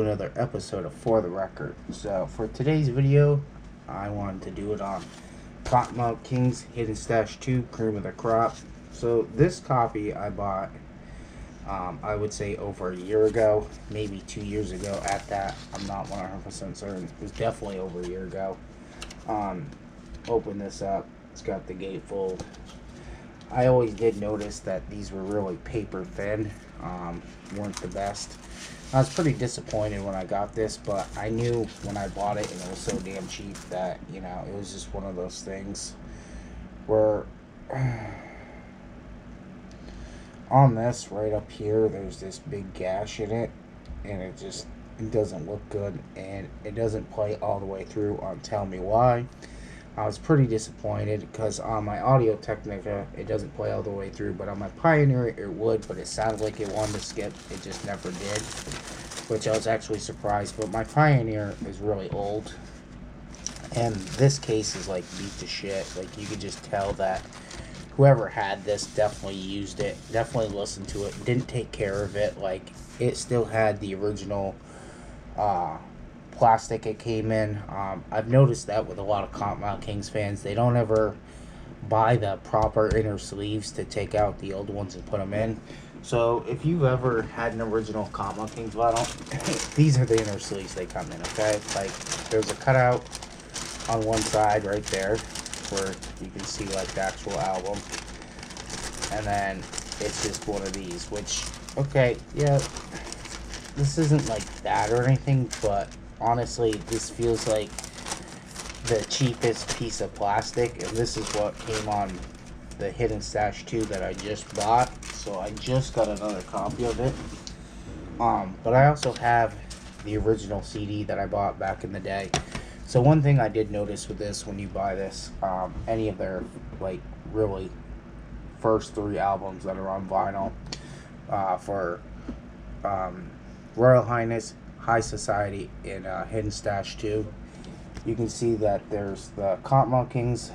another episode of For the Record. So for today's video, I wanted to do it on Kottonmouth Kings Hidden Stash 2 Cream of the Crop. So this copy I bought, I would say over a year ago, maybe 2 years ago at that. I'm not 100% certain. It was definitely over a year ago. Open this up. It's got the gatefold. I always did notice that these were really paper thin, weren't the best. I was pretty disappointed when I got this, but I knew when I bought it and it was so damn cheap that, you know, it was just one of those things where on this right up here there's this big gash in it, and it doesn't look good, and it doesn't play all the way through on Tell Me Why. I was pretty disappointed because on my Audio Technica it doesn't play all the way through, but on my Pioneer it would, but it sounded like it wanted to skip. It just never did, which I was actually surprised. But my Pioneer is really old, and this case is like beat to shit. Like, you could just tell that whoever had this definitely used it, definitely listened to it, didn't take care of it. Like, it still had the original plastic it came in. I've noticed that with a lot of Kottonmouth Kings fans, they don't ever buy the proper inner sleeves to take out the old ones and put them in. So if you've ever had an original Kottonmouth Kings vinyl, these are the inner sleeves they come in, okay? Like, there's a cutout on one side right there where you can see like the actual album, and then it's just one of these, which, okay, yeah, this isn't like that or anything, but honestly, this feels like the cheapest piece of plastic, and this is what came on the Hidden Stash 2 that I just bought. So I just got another copy of it. But I also have the original CD that I bought back in the day. So one thing I did notice with this, when you buy this, any of their like really first 3 albums that are on vinyl, for Royal Highness, High Society, and Hidden Stash 2, you can see that there's the Kottonmouth Kings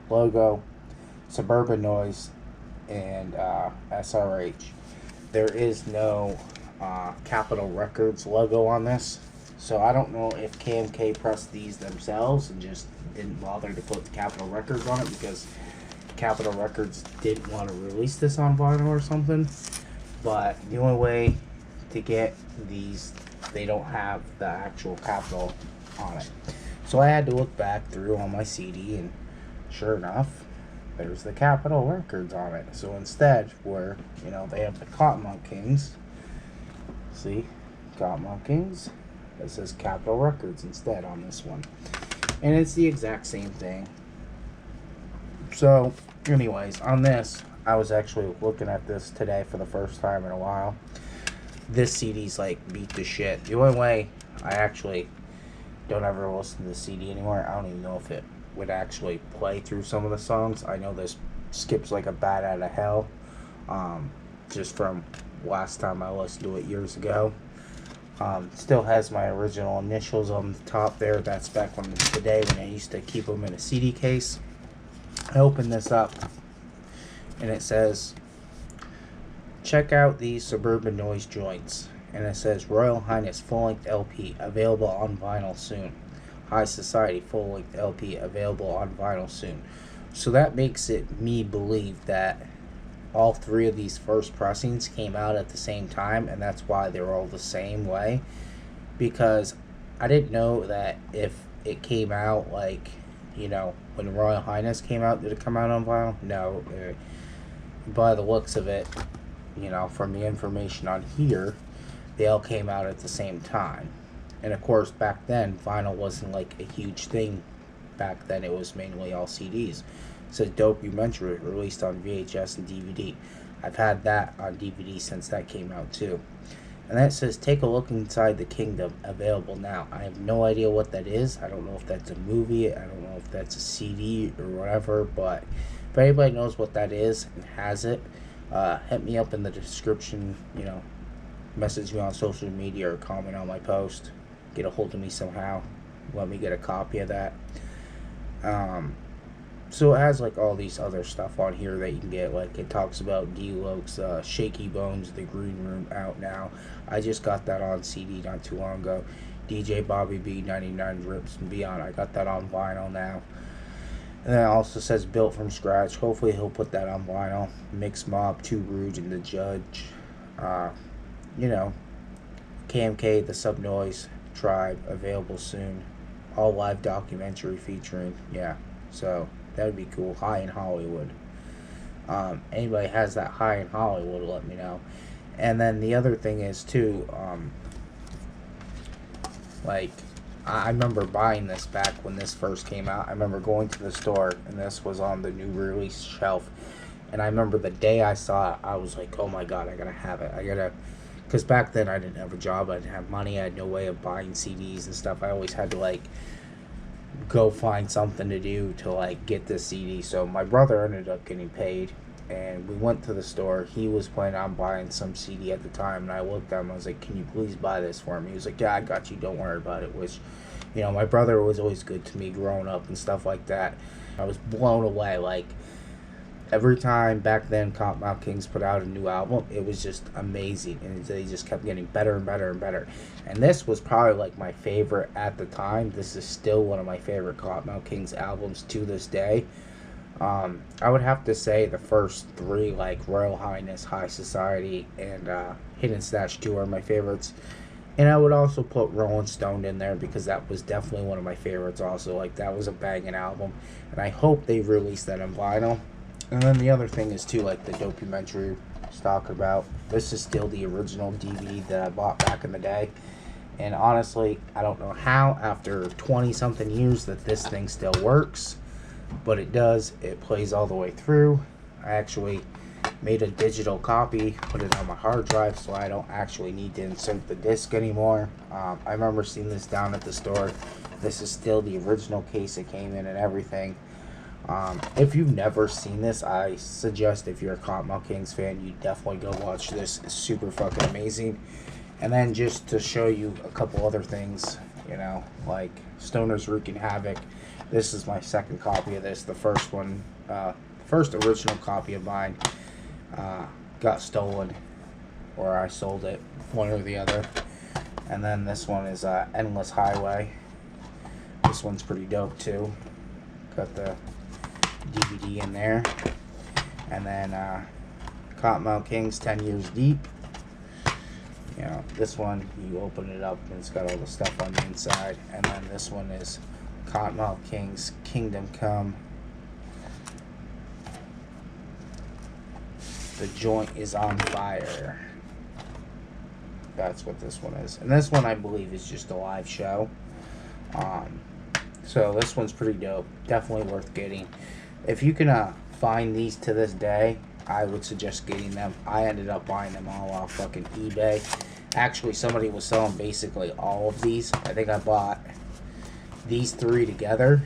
logo, Suburban Noise, and SRH. There is no Capitol Records logo on this, so I don't know if KMK pressed these themselves and just didn't bother to put the Capitol Records on it because Capitol Records didn't want to release this on vinyl or something. But the only way to get these, they don't have the actual Capitol on it. So I had to look back through on my CD, and sure enough, there's the Capitol Records on it. So instead, where, you know, they have the Kottonmouth Kings, see, Kottonmouth Kings, it says Capitol Records instead on this one. And it's the exact same thing. So, anyways, on this, I was actually looking at this today for the first time in a while. This CD's like beat to shit. The only way I actually don't ever listen to the CD anymore, I don't even know if it would actually play through some of the songs. I know this skips like a bat out of hell, just from last time I listened to it years ago. Still has my original initials on the top there. That's back when today when I used to keep them in a CD case. I opened this up and it says, check out these Suburban Noise joints, and it says Royal Highness full-length LP available on vinyl soon. High Society full-length LP available on vinyl soon. So that makes it me believe that all 3 of these first pressings came out at the same time, and that's why they're all the same way. Because I didn't know that if it came out like, you know, when Royal Highness came out, did it come out on vinyl? No. By the looks of it, you know, from the information on here, they all came out at the same time. And of course, back then, vinyl wasn't like a huge thing. Back then, it was mainly all CDs. It says documentary released on VHS and DVD. I've had that on DVD since that came out too. And that says take a look inside the kingdom, available now. I have no idea what that is. I don't know if that's a movie, I don't know if that's a CD or whatever, but if anybody knows what that is and has it, hit me up in the description, you know, message me on social media or comment on my post, get a hold of me somehow, let me get a copy of that. So it has like all these other stuff on here that you can get. Like it talks about D-loc's Shaky Bones, The Green Room out now. I just got that on CD not too long ago. DJ Bobby B, 99 Rips and Beyond. I got that on vinyl now. And then it also says built from scratch. Hopefully he'll put that on vinyl. Mix Mob, Too Rude, and The Judge. You know, KMK, The Subnoise Tribe, available soon. All live documentary featuring, yeah. So that would be cool. High in Hollywood. Anybody has that High in Hollywood, let me know. And then the other thing is too, like, I remember buying this back when this first came out. I remember going to the store and this was on the new release shelf. And I remember the day I saw it, I was like, oh my god, I gotta have it. I gotta, because back then I didn't have a job, I didn't have money, I had no way of buying CDs and stuff. I always had to like go find something to do to like get this CD. So my brother ended up getting paid and we went to the store. He was planning on buying some CD at the time and I looked at him, I was like, can you please buy this for me? He was like, yeah, I got you, don't worry about it. Which, you know, my brother was always good to me growing up and stuff like that. I was blown away. Like every time back then Kottonmouth Kings put out a new album, it was just amazing and they just kept getting better and better and better. And this was probably like my favorite at the time. This is still one of my favorite Kottonmouth Kings albums to this day. I would have to say the first three, like Royal Highness, High Society, and Hidden Snatch 2 are my favorites. And I would also put Rolling Stone in there because that was definitely one of my favorites also. Like that was a banging album. And I hope they release that on vinyl. And then the other thing is too, like the documentary I was talking about. This is still the original DVD that I bought back in the day. And honestly, I don't know how after 20 something years that this thing still works. But it does. It plays all the way through. I actually made a digital copy, put it on my hard drive so I don't actually need to insert the disc anymore. I remember seeing this down at the store. This is still the original case it came in and everything. If you've never seen this, I suggest if you're a Kottonmouth Kings fan, you definitely go watch this. It's super fucking amazing. And then just to show you a couple other things, you know, like Stoner's Wreaking Havoc. This is my second copy of this. The first one, first original copy of mine got stolen, or I sold it, one or the other. And then this one is Endless Highway. This one's pretty dope too. Got the DVD in there. And then Kottonmouth Kings 10 Years Deep. You know, this one, you open it up and it's got all the stuff on the inside. And then this one is Kottonmouth Kings Kingdom Come. The Joint is on Fire. That's what this one is. And this one I believe is just a live show. So this one's pretty dope. Definitely worth getting. If you can find these to this day, I would suggest getting them. I ended up buying them all off fucking eBay. Actually, somebody was selling basically all of these. I think I bought these three together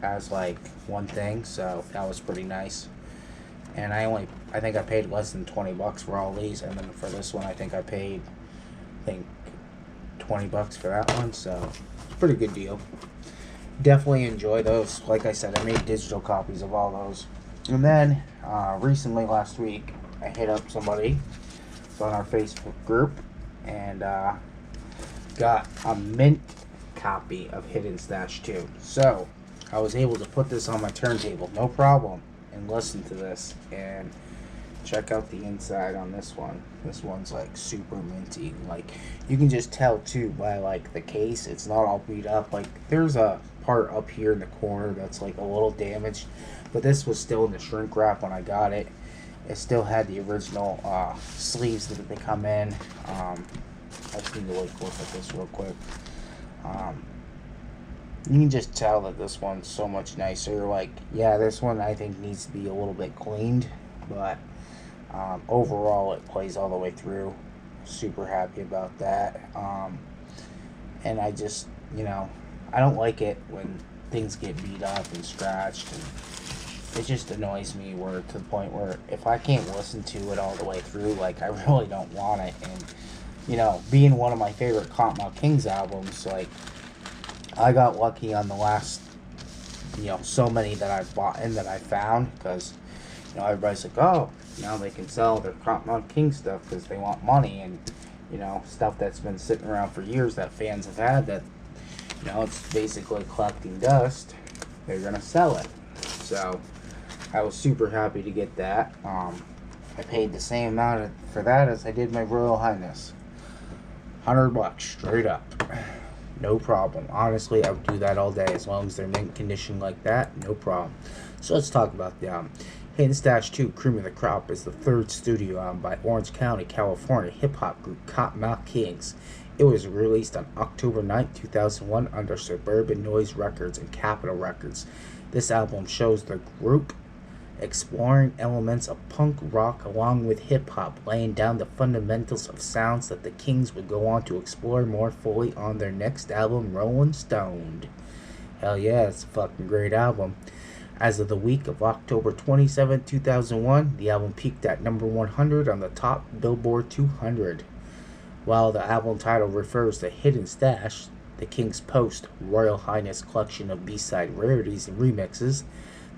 as like one thing, so that was pretty nice. And I think I paid less than 20 bucks for all these, and then for this one I think I paid 20 bucks for that one, so it's a pretty good deal. Definitely enjoy those. Like I said, I made digital copies of all those. And then recently last week I hit up somebody on our Facebook group and got a mint copy of Hidden Snatch 2. So I was able to put this on my turntable, no problem, and listen to this and check out the inside on this one. This one's like super minty. Like you can just tell too by like the case, it's not all beat up. Like there's a part up here in the corner that's like a little damaged, but this was still in the shrink wrap when I got it. It still had the original sleeves that they come in. I just need to look at this real quick. You can just tell that this one's so much nicer. Like, yeah, this one I think needs to be a little bit cleaned, but overall it plays all the way through. Super happy about that. And I just, you know, I don't like it when things get beat up and scratched, and it just annoys me where to the point where if I can't listen to it all the way through, like I really don't want it. And you know, being one of my favorite Kottonmouth Kings albums, like I got lucky on the last so many that I've bought and that I found, because everybody's like, oh, now they can sell their Kottonmouth King stuff because they want money, and stuff that's been sitting around for years that fans have had that it's basically collecting dust. They're gonna sell it. So I was super happy to get that. I paid the same amount for that as I did my Royal Highness. $100 straight up. No problem. Honestly, I would do that all day as long as they're mint condition like that. No problem. So let's talk about the album. Hidden Stash 2, Cream of the Crop, is the third studio album by Orange County, California hip-hop group Kottonmouth Kings. It was released on October 9, 2001 under Suburban Noise Records and Capitol Records. This album shows the group exploring elements of punk rock along with hip-hop, laying down the fundamentals of sounds that the Kings would go on to explore more fully on their next album, Rollin' Stoned. Hell yeah, it's a fucking great album. As of the week of October 27, 2001, the album peaked at number 100 on the top Billboard 200. While the album title refers to Hidden Stash, the Kings' post-Royal Highness collection of B-side rarities and remixes,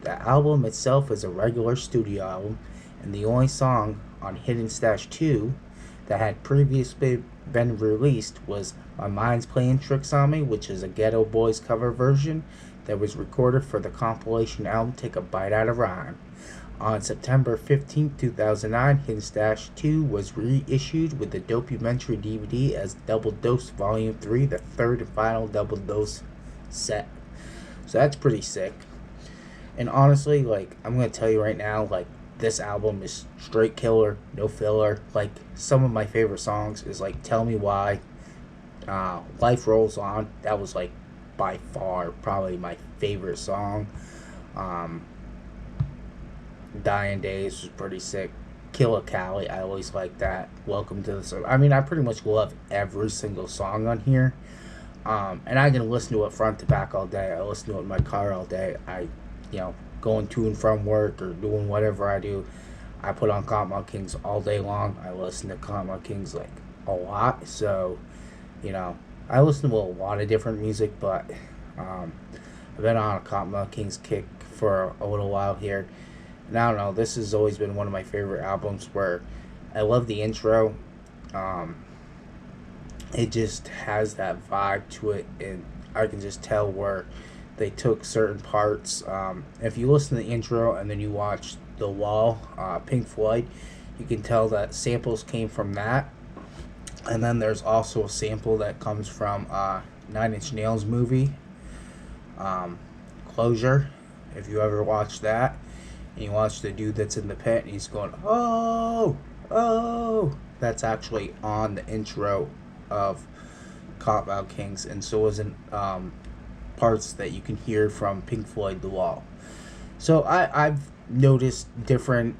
the album itself is a regular studio album, and the only song on Hidden Stash 2 that had previously been released was My Mind's Playing Tricks on Me, which is a Ghetto Boys cover version that was recorded for the compilation album Take a Bite Out of Rhyme. On September 15, 2009, Hidden Stash 2 was reissued with the documentary DVD as Double Dose Volume 3, the third and final Double Dose set. So that's pretty sick. And honestly, I'm going to tell you right now, this album is straight killer, no filler. Some of my favorite songs is, Tell Me Why, Life Rolls On. That was, by far, probably my favorite song. Dying Days was pretty sick. Kill a Cali, I always like that. Welcome to the Suburban. I mean, I pretty much love every single song on here. And I can listen to it front to back all day. I listen to it in my car all day. Going to and from work or doing whatever I do, I put on Kottonmouth Kings all day long. I listen to Kottonmouth Kings a lot. So, I listen to a lot of different music, but I've been on a Kottonmouth Kings kick for a little while here. And I don't know, this has always been one of my favorite albums where I love the intro. It just has that vibe to it, and I can just tell where they took certain parts. If you listen to the intro and then you watch The Wall, Pink Floyd, you can tell that samples came from that. And then there's also a sample that comes from 9 Inch Nails movie, Closure. If you ever watch that, and you watch the dude that's in the pit and he's going, oh, oh, that's actually on the intro of Kottonmouth Kings, and so isn't parts that you can hear from Pink Floyd, The Wall. So I've noticed different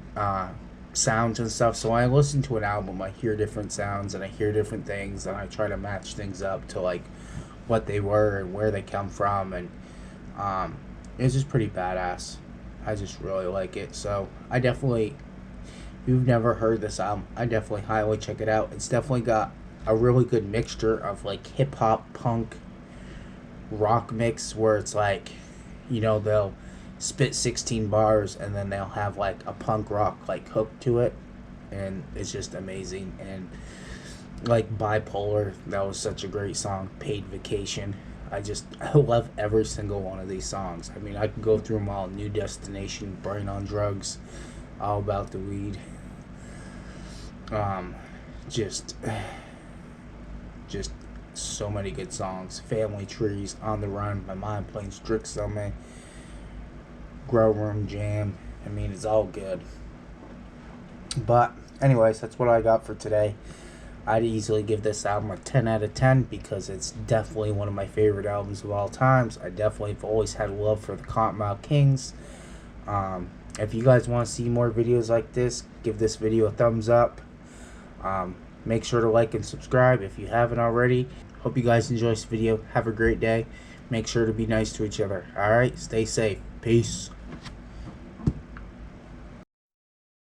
sounds and stuff. So when I listen to an album, I hear different sounds and I hear different things, and I try to match things up to what they were and where they come from, and it's just pretty badass. I just really like it. So I definitely, if you've never heard this album, I definitely highly check it out. It's definitely got a really good mixture of hip hop, punk, rock mix, where it's they'll spit 16 bars and then they'll have a punk rock hook to it, and it's just amazing. And Bipolar, that was such a great song. Paid Vacation, I love every single one of these songs. I mean, I can go through them all. New Destination, Brain on Drugs, All About the Weed, just so many good songs. Family Trees, On the Run, My Mind Playing Tricks on Me, Grow Room Jam. I mean, it's all good. But anyways, that's what I got for today. I'd easily give this album a 10 out of 10 because it's definitely one of my favorite albums of all times. I definitely have always had love for the Kottonmouth Kings. If you guys want to see more videos like this, give this video a thumbs up. Make sure to like and subscribe if you haven't already. Hope you guys enjoy this video. Have a great day. Make sure to be nice to each other. Alright, stay safe. Peace.